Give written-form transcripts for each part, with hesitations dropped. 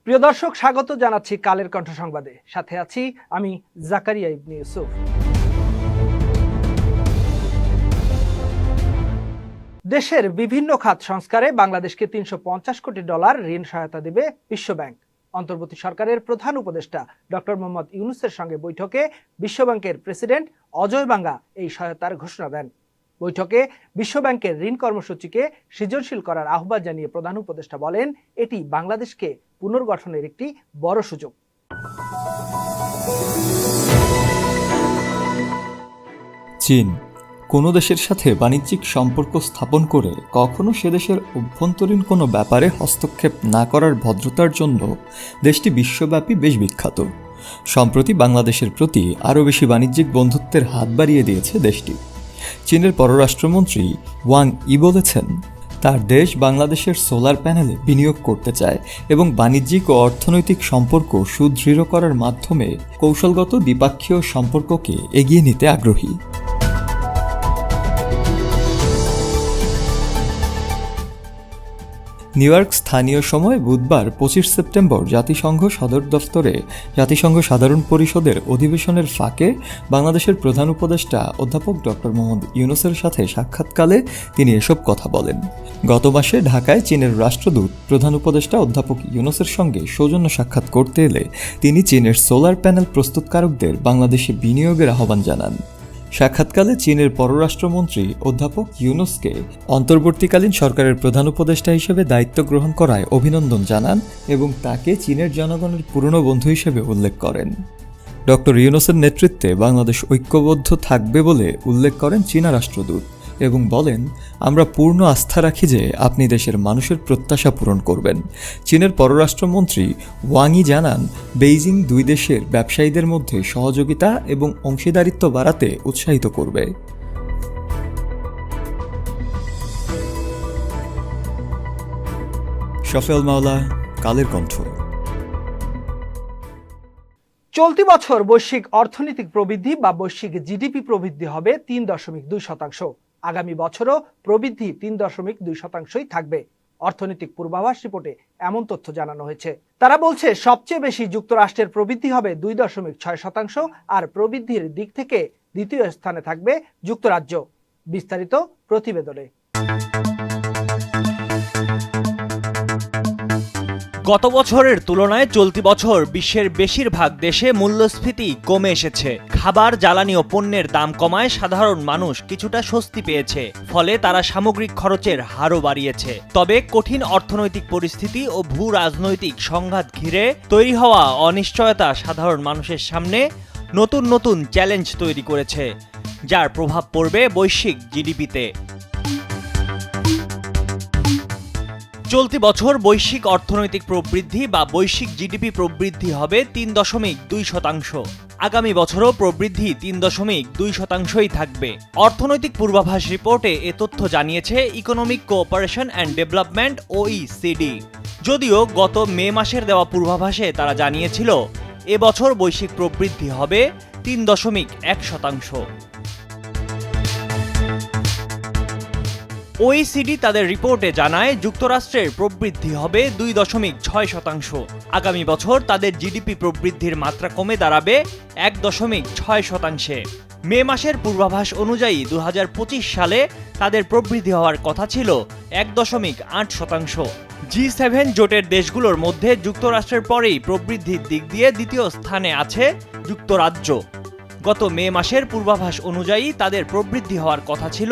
প্রিয় দর্শক, স্বাগত জানাচ্ছি কালের কণ্ঠ সংবাদে। সাথে আছি আমি জাকারিয়া ইবনে ইউসুফ। দেশের বিভিন্ন খাত সংস্কারে বাংলাদেশকে $350 কোটি ঋণ সহায়তা দেবে বিশ্বব্যাংক। অন্তর্বর্তী সরকারের প্রধান উপদেষ্টা ডক্টর মোহাম্মদ ইউনূসের সঙ্গে বৈঠকে বিশ্বব্যাংকের প্রেসিডেন্ট অজয় বাঙ্গা এই সহায়তার ঘোষণা দেন। বৈঠকে বিশ্বব্যাংকের ঋণ কর্মসূচিকে সৃজনশীল করার আহ্বান জানিয়ে প্রধান উপদেষ্টা বলেন, এটি বাংলাদেশকে পুনর্গঠনের একটি বড় সুযোগ। চীন কোনো দেশের সাথে বাণিজ্যিক সম্পর্ক স্থাপন করে কখনো সে দেশের অভ্যন্তরীণ কোনো ব্যাপারে হস্তক্ষেপ না করার ভদ্রতার জন্য দেশটি বিশ্বব্যাপী বেশ বিখ্যাত। সম্প্রতি বাংলাদেশের প্রতি আরও বেশি বাণিজ্যিক বন্ধুত্বের হাত বাড়িয়ে দিয়েছে দেশটি। চীনের পররাষ্ট্রমন্ত্রী ওয়াং ই বলেছেন, তার দেশ বাংলাদেশের সোলার প্যানেলে বিনিয়োগ করতে চায় এবং বাণিজ্যিক ও অর্থনৈতিক সম্পর্ক সুদৃঢ় করার মাধ্যমে কৌশলগত দ্বিপাক্ষীয় সম্পর্ককে এগিয়ে নিতে আগ্রহী। নিউ ইয়র্ক স্থানীয় সময় বুধবার 25 সেপ্টেম্বর জাতিসংঘ সদর দফতরে জাতিসংঘ সাধারণ পরিষদের অধিবেশনের ফাঁকে বাংলাদেশের প্রধান উপদেষ্টা অধ্যাপক ডক্টর মোহাম্মদ ইউনূসের সাথে সাক্ষাৎকালে তিনি এসব কথা বলেন। গত মাসে ঢাকায় চীনের রাষ্ট্রদূত প্রধান উপদেষ্টা অধ্যাপক ইউনূসের সঙ্গে সৌজন্য সাক্ষাৎ করতে এলে তিনি চীনের সোলার প্যানেল প্রস্তুতকারকদের বাংলাদেশে বিনিয়োগের আহ্বান জানান। সাক্ষাৎকালে চীনের পররাষ্ট্রমন্ত্রী অধ্যাপক ইউনূসকে অন্তর্বর্তীকালীন সরকারের প্রধান উপদেষ্টা হিসেবে দায়িত্ব গ্রহণ করায় অভিনন্দন জানান এবং তাকে চীনের জনগণের পুরনো বন্ধু হিসেবে উল্লেখ করেন। ডক্টর ইউনূসের নেতৃত্বে বাংলাদেশ ঐক্যবদ্ধ থাকবে বলে উল্লেখ করেন চীনা রাষ্ট্রদূত এবং বলেন, আমরা পূর্ণ আস্থা রাখি যে আপনি দেশের মানুষের প্রত্যাশা পূরণ করবেন। চীনের পররাষ্ট্রমন্ত্রী ওয়াংই জানান, বেইজিং দুই দেশের ব্যবসায়ীদের মধ্যে সহযোগিতা এবং অংশীদারিত্ব বাড়াতে উৎসাহিত করবে। শফেল মাওলা, কালের কণ্ঠ। চলতি বছর বৈশ্বিক অর্থনৈতিক প্রবৃদ্ধি বা বৈশ্বিক জিডিপি প্রবৃদ্ধি হবে 3.2%। আগামী বছরও প্রবৃদ্ধি 3.2%ই থাকবে। অর্থনৈতিক পূর্বাভাস রিপোর্টে এমন তথ্য জানানো হয়েছে। তারা বলছে, সবচেয়ে বেশি যুক্তরাষ্ট্রের প্রবৃদ্ধি হবে 2.6%, আর প্রবৃদ্ধির দিক থেকে দ্বিতীয় স্থানে থাকবে যুক্তরাজ্য। বিস্তারিত প্রতিবেদনে। গত বছরের তুলনায় চলতি বছর বিশ্বের বেশিরভাগ দেশে মূল্যস্ফীতি কমে এসেছে। খাবার, জ্বালানি ও পণ্যের দাম কমায় সাধারণ মানুষ কিছুটা স্বস্তি পেয়েছে, ফলে তারা সামগ্রিক খরচের হারও বাড়িয়েছে। তবে কঠিন অর্থনৈতিক পরিস্থিতি ও ভূ রাজনৈতিক সংঘাত ঘিরে তৈরি হওয়া অনিশ্চয়তা সাধারণ মানুষের সামনে নতুন নতুন চ্যালেঞ্জ তৈরি করেছে, যার প্রভাব পড়বে বৈশ্বিক জিডিপিতে। চলতি বছর বৈশ্বিক অর্থনৈতিক প্রবৃদ্ধি বা বৈশ্বিক জিডিপি প্রবৃদ্ধি হবে 3.2%। আগামী বছরও প্রবৃদ্ধি 3.2%ই থাকবে। অর্থনৈতিক পূর্বাভাস রিপোর্টে এ তথ্য জানিয়েছে economic cooperation and development OECD। যদিও গত মে মাসের দেওয়া পূর্বাভাসে তারা জানিয়েছিল, এবছর বৈশ্বিক প্রবৃদ্ধি হবে 3.1%। OECD তাদের রিপোর্টে জানায়, যুক্তরাষ্ট্রের প্রবৃদ্ধি হবে 2.6%। আগামী বছর তাদের জিডিপি প্রবৃদ্ধির মাত্রা কমে দাঁড়াবে 1.6%। মে মাসের পূর্বাভাস অনুযায়ী 2025 সালে তাদের প্রবৃদ্ধি হওয়ার কথা ছিল 1.8%। G7 জোটের দেশগুলোর মধ্যে যুক্তরাষ্ট্রের পরেই প্রবৃদ্ধির দিক দিয়ে দ্বিতীয় স্থানে আছে যুক্তরাজ্য। গত মে মাসের পূর্বাভাস অনুযায়ী তাদের প্রবৃদ্ধি হওয়ার কথা ছিল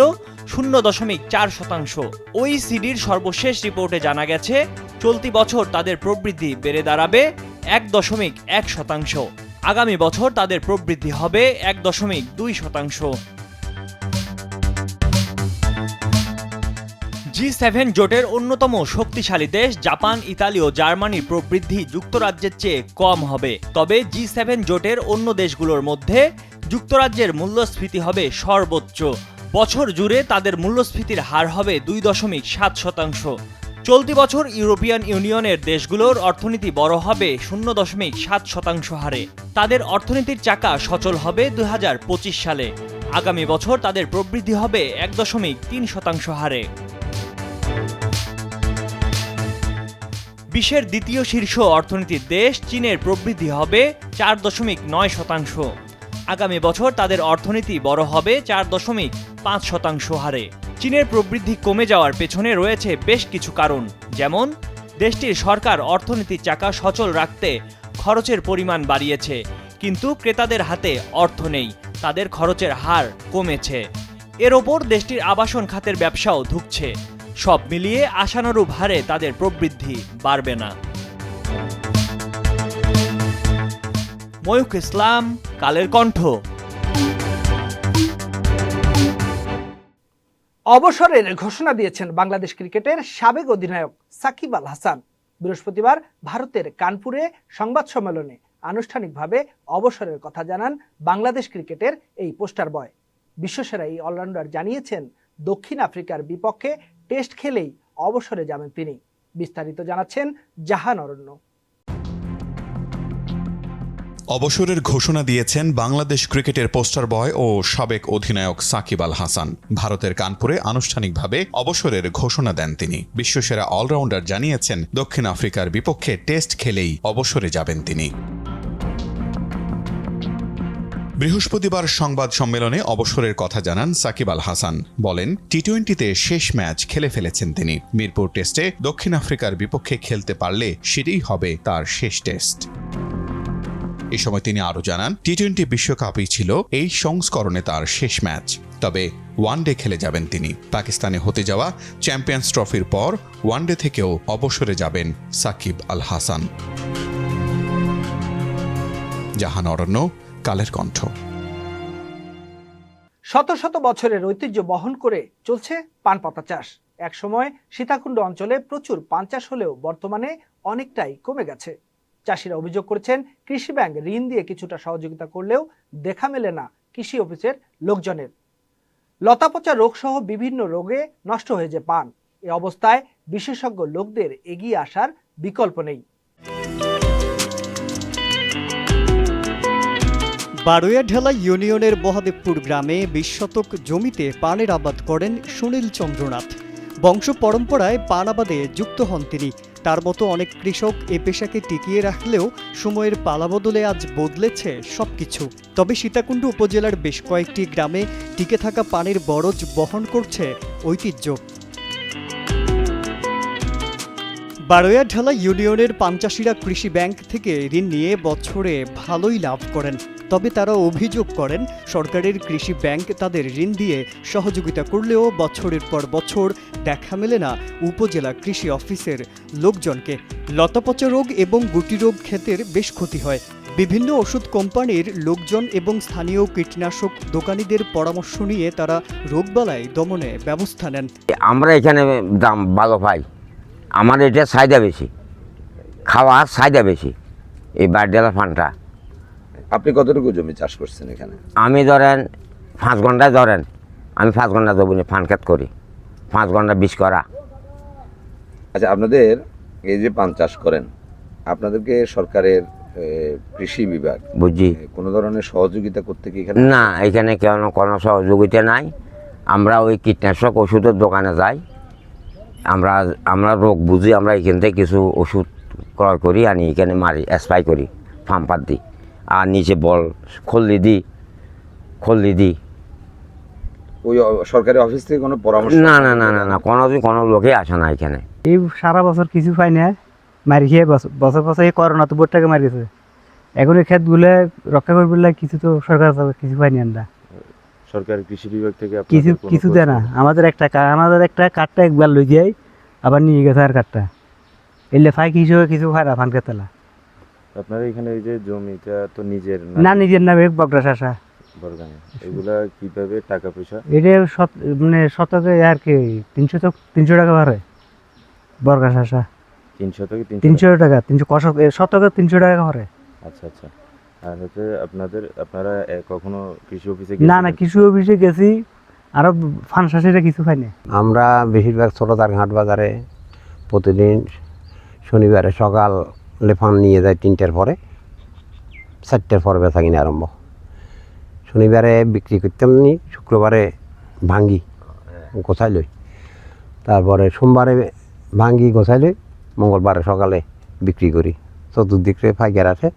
0.4%। OECDর সর্বশেষ রিপোর্টে জানা গেছে, চলতি বছর তাদের প্রবৃদ্ধি বেড়ে দাঁড়াবে 1.1%। আগামী বছর তাদের প্রবৃদ্ধি হবে 1.2%। G7 জোটের অন্যতম শক্তিশালী দেশ জাপান, ইতালি ও জার্মানির প্রবৃদ্ধি যুক্তরাজ্যের চেয়ে কম হবে। তবে G7 জোটের অন্য দেশগুলোর মধ্যে যুক্তরাজ্যের মূল্যস্ফীতি হবে সর্বোচ্চ। বছর জুড়ে তাদের মূল্যস্ফীতির হার হবে 2.7%। চলতি বছর ইউরোপিয়ান ইউনিয়নের দেশগুলোর অর্থনীতি বড় হবে 0.7% হারে। তাদের অর্থনীতির চাকা সচল হবে 2025 সালে। আগামী বছর তাদের প্রবৃদ্ধি হবে 1.3% হারে। বিশ্বের দ্বিতীয় শীর্ষ অর্থনীতির দেশ চীনের প্রবৃদ্ধি হবে 4.9%। আগামী বছর তাদের অর্থনীতি বড় হবে 4.5% হারে। চীনের প্রবৃদ্ধি কমে যাওয়ার পেছনে রয়েছে বেশ কিছু কারণ, যেমন দেশটির সরকার অর্থনীতির চাকা সচল রাখতে খরচের পরিমাণ বাড়িয়েছে, কিন্তু ক্রেতাদের হাতে অর্থ নেই, তাদের খরচের হার কমেছে। এর ওপর দেশটির আবাসন খাতের ব্যবসাও ধুঁকছে। সব মিলিয়ে আশানুরূপ হারে তাদের প্রবৃদ্ধি বাড়বে না। ময়ূখ ইসলাম, কালের কণ্ঠ। অবসরের ঘোষণা দিয়েছেন বাংলাদেশ ক্রিকেটের সাবেক অধিনায়ক সাকিব আল হাসান। বৃহস্পতিবার ভারতের কানপুরে সংবাদ সম্মেলনে আনুষ্ঠানিকভাবে অবসরের কথা জানান বাংলাদেশ ক্রিকেটের এই পোস্টার বয়। বিশ্বসেরা এই অলরাউন্ডার জানিয়েছেন দক্ষিণ আফ্রিকার বিপক্ষে টেস্ট খেলেই অবসরে যাবেন তিনি। বিস্তারিত জানাচ্ছেন জাহান অরণ্য। অবসরের ঘোষণা দিয়েছেন বাংলাদেশ ক্রিকেটের পোস্টার বয় ও সাবেক অধিনায়ক সাকিব আল হাসান। ভারতের কানপুরে আনুষ্ঠানিকভাবে অবসরের ঘোষণা দেন তিনি। বিশ্বসেরা অলরাউন্ডার জানিয়েছেন দক্ষিণ আফ্রিকার বিপক্ষে টেস্ট খেলেই অবসরে যাবেন তিনি। বৃহস্পতিবার সংবাদ সম্মেলনে অবসরের কথা জানান সাকিব আল হাসান। বলেন, টি-20তে শেষ ম্যাচ খেলে ফেলেছেন তিনি। মিরপুর টেস্টে দক্ষিণ আফ্রিকার বিপক্ষে খেলতে পারলে সেটাই হবে তার শেষ টেস্ট। এ সময় তিনি আরও জানান, টি-20 বিশ্বকাপই ছিল এই সংস্করণে তার শেষ ম্যাচ। তবে ওয়ানডে খেলে যাবেন তিনি। পাকিস্তানে হতে যাওয়া চ্যাম্পিয়ন্স ট্রফির পর ওয়ানডে থেকেও অবসরে যাবেন সাকিব আল হাসান। জাহান অরণ্য, কালের কণ্ঠ। শত শত বছরের ঐতিহ্য বহন করে চলছে পান পাতা চাষ। একসময় সীতাকুণ্ড অঞ্চলে প্রচুর পান চাষ হলেও বর্তমানে অনেকটাই কমে গেছে। চাষিরা অভিযোগ করেছেন কৃষি ব্যাংক ঋণ দিয়ে কিছুটা সহযোগিতা করলেও দেখা মেলে না কৃষি অফিসের লোকজনের। লতাপচা রোগ সহ বিভিন্ন রোগে নষ্ট হয়ে যায় পান। এ অবস্থায় বিশেষজ্ঞ লোকদের এগিয়ে আসার বিকল্প নেই। বারোয়াঢালা ইউনিয়নের মহাদেবপুর গ্রামে 20 শতক জমিতে পানের আবাদ করেন সুনীল চন্দ্রনাথ। বংশ পরম্পরায় পান আবাদে যুক্ত হন তিনি। তার মতো অনেক কৃষক এ পেশাকে টিকিয়ে রাখলেও সময়ের পালাবদলে আজ বদলেছে সবকিছু। তবে সীতাকুণ্ড উপজেলার বেশ কয়েকটি গ্রামে টিকে থাকা পানের বরজ বহন করছে ঐতিহ্য। বারোয়াঢালা ইউনিয়নের পান চাষিরা কৃষি ব্যাংক থেকে ঋণ নিয়ে বছরে ভালোই লাভ করেন। তবে তারা অভিযোগ করেন সরকারের কৃষি ব্যাংক তাদের ঋণ দিয়ে সহযোগিতা করলেও বছরের পর বছর দেখা মেলে না উপজেলা কৃষি অফিসের লোকজনকে। লতাপচা রোগ এবং গুটি রোগ ক্ষেতের বেশ ক্ষতি হয়। বিভিন্ন ওষুধ কোম্পানির লোকজন এবং স্থানীয় কীটনাশক দোকানিদের পরামর্শ নিয়ে তারা রোগবালাই দমনে ব্যবস্থা নেন। আমরা এখানে দাম ভালো পাই, আমাদের এটা চাহিদা বেশি, খাওয়ার চাহিদা বেশি এই বারডেলা ফানটা। আপনি কতটুকু জমি চাষ করছেন এখানে? আমি ধরেন 5 ঘন্টায় আমি 5 ঘন্টা জমি ফান খেত করি, 5 ঘন্টা 20 করা। আচ্ছা, আপনাদের এই যে পান চাষ করেন, আপনাদেরকে সরকারের কৃষি বিভাগ বুঝি কোনো ধরনের সহযোগিতা করতে কি এখানে? না, এখানে কোনো সহযোগিতা নাই। আমরা ওই কীটনাশক ওষুধের দোকানে যাই, আমরা রোগ বুঝি, আমরা এখান থেকে কিছু ওষুধ ক্রয় করি, আনি এখানে মারি, স্প্রে করি, পাম্পার দিই, আর নিচে বল খল্লি দিই। ওই সরকারি অফিস থেকে কোনো পরামর্শ? না না না না না, কোনো লোকে আসে না এখানে। এই সারা বছর কিছু পাই না, মারি খেয়ে বছর এই করোনা তো বোর্ডটাকে মারি গেছে। এখন এই ক্ষেতগুলো রক্ষা করবে কিছু তো সরকার কিছু পাইনি আমরা। সরকারি কৃষি বিভাগ থেকে কিছু দেয় না। আমাদের একটা কাঠটা একবার লই যাই, আবার নিয়ে গেছে আর কাঠটা এলে ফাই কিছু হয় না ফান খেতেলা। আপনার এখানে এই যে জমিটা তো নিজের না, নিজের নামে বগরা শাসা বর্গানে, এগুলা কিভাবে টাকা পয়সা? এটা মানে শতকে আর কি 300 টাকা বার হয় বর্গা শাসা। 300 থেকে 300 টাকা, 300 শতকে 300 টাকা করে। আচ্ছা আচ্ছা। আর হচ্ছে আপনারা কখনো কৃষি অফিসে? না, কৃষি অফিসে গেছি, আরো ফান শাসিরা কিছু পাই না। আমরা বেশিরভাগ ছোটো তারঘাট বাজারে প্রতিদিন শনিবারে সকাল লেফান নিয়ে যায় 3টার পরে, 4টার পরে বেচা কিনে আরম্ভ। শনিবারে বিক্রি করতাম নি, শুক্রবারে ভাঙ্গি গোছাই লই, তারপরে সোমবারে ভাঙ্গি গোছাই লই, মঙ্গলবারে সকালে বিক্রি করি। চতুর্দিকে পাইকার আসে,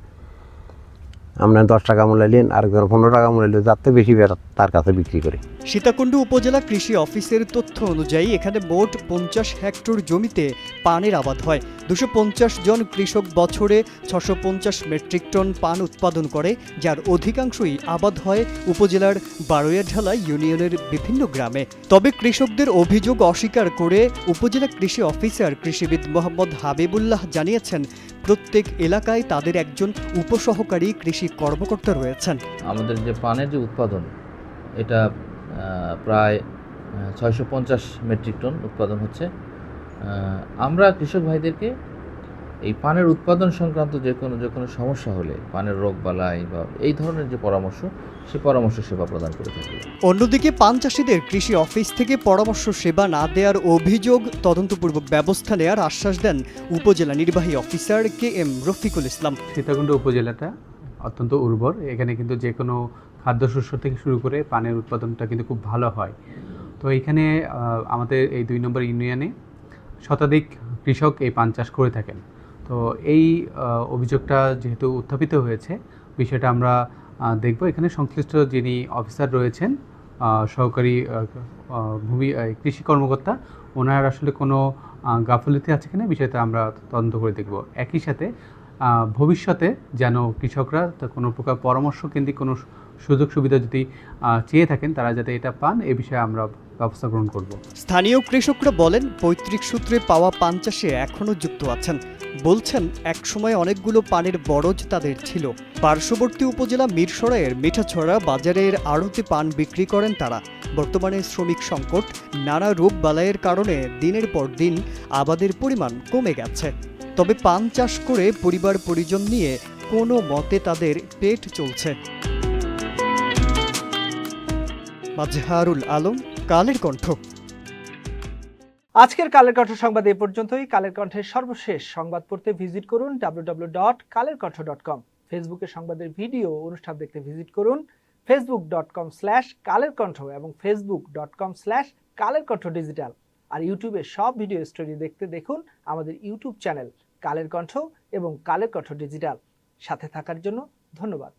আমরা 10 টাকা মূল্য নিন, আরেকজন 15 টাকা মূল্য নিলে যাতে বেশি তার কাছে বিক্রি করি। সীতাকুণ্ড উপজেলা কৃষি অফিসের তথ্য অনুযায়ী এখানে মোট 50 হেক্টর জমিতে পানের আবাদ হয়। 250 জন কৃষক বছরে 650 মেট্রিক টন পান উৎপাদন করে, যার অধিকাংশই আবাদ হয় উপজেলার বারোয়াঢালা ইউনিয়নের বিভিন্ন গ্রামে। তবে কৃষকদের অভিযোগ অস্বীকার করে উপজেলা কৃষি অফিসার কৃষিবিদ মোহাম্মদ হাবিবুল্লাহ জানিয়েছেন, প্রত্যেক এলাকায় তাদের একজন উপসহকারী কৃষি কর্মকর্তা রয়েছেন। আমাদের যে পানের যে উৎপাদন, এটা প্রায় 650 মেট্রিক টন উৎপাদন হচ্ছে। আমরা কৃষক ভাইদেরকে এই পানের উৎপাদন সংক্রান্ত যে কোনো সমস্যা হলে, পানের রোগ বালাই বা এই ধরনের যে পরামর্শ, সে পরামর্শ সেবা প্রদান করে থাকি। অন্যদিকে পান চাষিদের কৃষি অফিস থেকে পরামর্শ সেবা না দেওয়ার অভিযোগ তদন্তপূর্বক ব্যবস্থা নেওয়ার আশ্বাস দেন উপজেলা নির্বাহী অফিসার KM রফিকুল ইসলাম। সীতাকুণ্ড উপজেলাটা অত্যন্ত উর্বর, এখানে কিন্তু যে কোনো খাদ্যশস্য থেকে শুরু করে পানের উৎপাদনটা কিন্তু খুব ভালো হয়। তো এখানে আমাদের এই 2 নম্বর ইউনিয়নে শতাধিক কৃষক এই পান চাষ করে থাকেন। তো এই অভিযোগটা যেহেতু উত্থাপিত হয়েছে, বিষয়টা আমরা দেখব। এখানে সংশ্লিষ্ট যিনি অফিসার রয়েছেন, সহকারী কৃষি কর্মকর্তা, ওনার আসলে কোনো গাফিলতি আছে কিনা বিষয়টা আমরা তদন্ত করে দেখব। একই সাথে ভবিষ্যতে যেন কৃষকরা কোনো প্রকার পরামর্শ কেন্দ্রিক কোনো সুযোগ সুবিধা যদি চেয়ে থাকেন, তারা যাতে এটা পান, এ বিষয়ে আমরা ব্যবস্থা গ্রহণ করব। স্থানীয় কৃষকরা বলেন, পৈতৃক সূত্রে পাওয়া পান চাষে এখনও যুক্ত আছেন। বলছেন, একসময় অনেকগুলো পানের বরজ তাদের ছিল। পার্শ্ববর্তী উপজেলা মিরসরাইয়ের মিঠাছড়া বাজারের আড়তে পান বিক্রি করেন তারা। বর্তমানে শ্রমিক সংকট, নানা রোগ বালাইয়ের কারণে দিনের পর দিন আবাদের পরিমাণ কমে গেছে। তবে পান চাষ করে পরিবার পরিজন নিয়ে কোনো মতে তাদের পেট চলছে। মাজহারুল আলম, কালের কণ্ঠ। আজকের কালের কণ্ঠ সংবাদ এই পর্যন্তই। কালের কণ্ঠের সর্বশেষ সংবাদ পড়তে ভিজিট করুন www.kalerkontho.com। ফেসবুকে সংবাদের ভিডিও অনুষ্ঠান দেখতে ভিজিট করুন facebook.com/কালেরকণ্ঠ এবং facebook.com/কালেরকণ্ঠ ডিজিটাল। আর ইউটিউবে সব ভিডিও স্টোরি দেখতে দেখুন আমাদের ইউটিউব চ্যানেল কালের কণ্ঠ এবং কালের কণ্ঠ ডিজিটাল। সাথে থাকার জন্য ধন্যবাদ।